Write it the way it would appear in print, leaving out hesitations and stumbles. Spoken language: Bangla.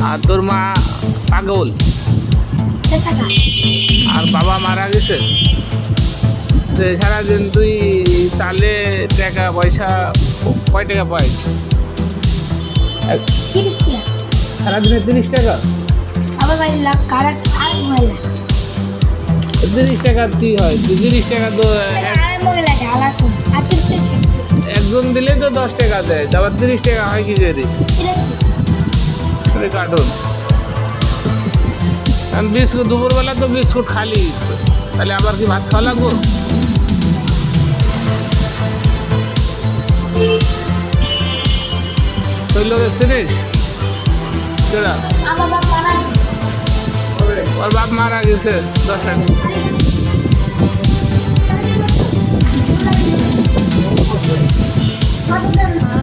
আর তোর মা পাগল, আর বাবা মারা গেছে। তো সারাদিন তুই চালে টাকা পয়সা কয় টাকা পাইস? সারাদিনে 30 টাকা। 30 টাকা কি হয়? 30 টাকা তো একজন দিলে তো 10 টাকা দেয়, আবার 30 টাকা হয় কি করে কার্টুন। বিস্কুট দুপুরবেলা তো বিস্কুট খালি, তাহলে আবার কি ভাত খাওয়া লাগবো? ওই লোক চিনিস? ওর বাপ মারা গেছে 10 টাকা।